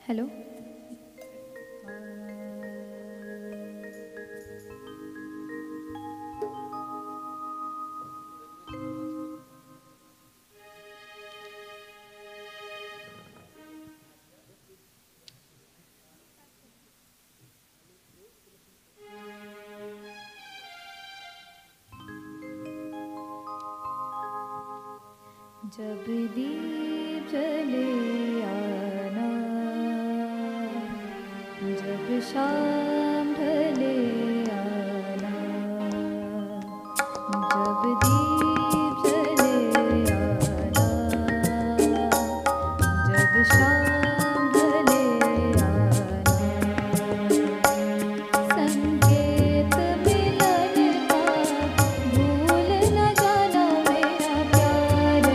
Hello. जब दीप जले आना, जब शाम ढले आना, जब दीप जले आना, जब शाम ढले आना, संकेत मिलन का भूल न जाना, मेरा प्यार न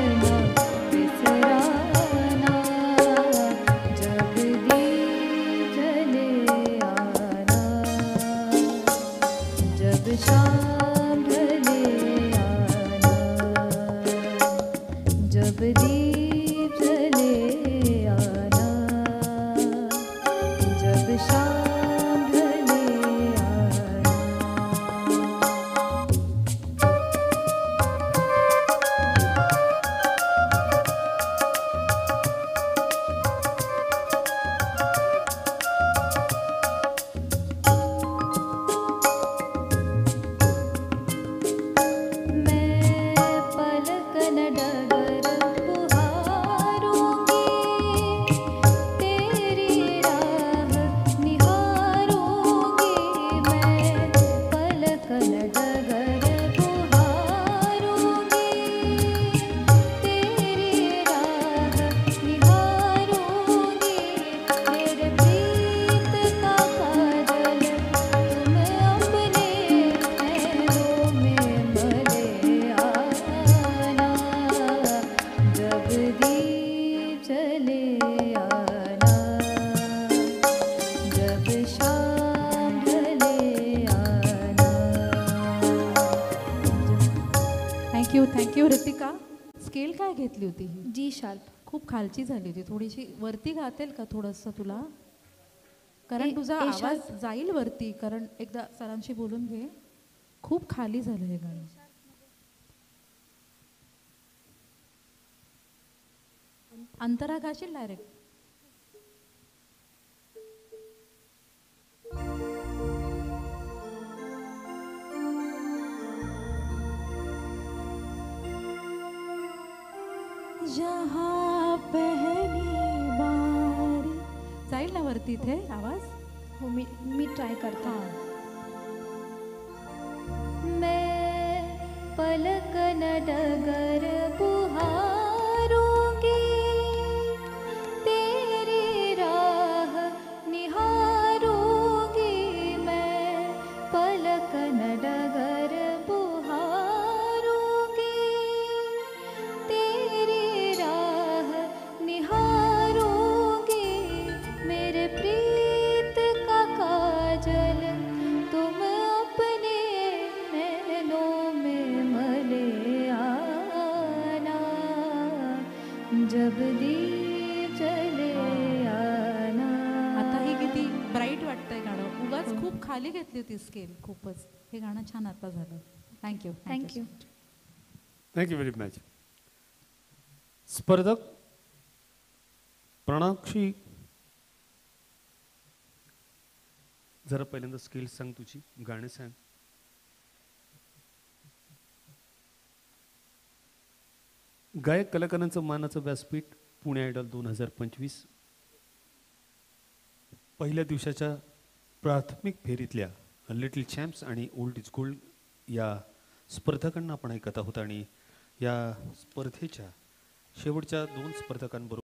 बिसराना। जब दीप जले आना, जब शाम ढले आना, जब दीप जले आना, जब शाम ढले आना। मैं पलक न डगर पुहारूंगी, तेरी राह निहारूंगी। मैं पलक न डगर पुहारूंगी, तेरी राह निहारूंगी। मेरे प्रीत का काजल तुम अपने नैनों में भले आना। जब दीप जले आना, जब शाम ढले आना। Thank you Ritika. स्केल काय घेतली होती ही? G sharp. खूप खालची झाली होती, थोडीशी वरती गातेल का थोडंसं तुला? कारण ए- तुझा ए आवाज जाईल वरती, कारण एकदा सरांशी बोलून घे. खूप खाली झालं हे गाणं. अंतरा गाशील डायरेक्ट. जहाँ पहली बारी जाईल ना वरती इथे आवाज. हो, मी ट्राय करता. हां. मैं पलक न डगर पुहारूंगी, तेरी राह निहारूंगी। मैं पलक न डगर पुहारूंगी, तेरी राह निहारूंगी। मेरे प्रीत का काजल तुम अपने नैनों में मले आना। जब दीप जले आना. आता ही किती ब्राईट वाटतंय गाणं. उगाच खूप खाली घेतली होती स्केल खूपच. हे गाणं छान आता झालं. Thank you. Thank you. Thank you very much. स्पर्धक प्रणाक्षी, जरा पहिल्यांदा स्किल सांग तुझी, गाणे सांग. गायक कलाकारांचं मानाचं व्यासपीठ पुणे आयडॉल 2025 पहिल्या दिवसाच्या प्राथमिक फेरीतल्या लिटिल चॅम्प्स आणि ओल्ड इज गोल्ड या स्पर्धकांना आपण ऐकत आहोत. आणि या स्पर्धेच्या शेवटच्या 2 स्पर्धकांबरोबर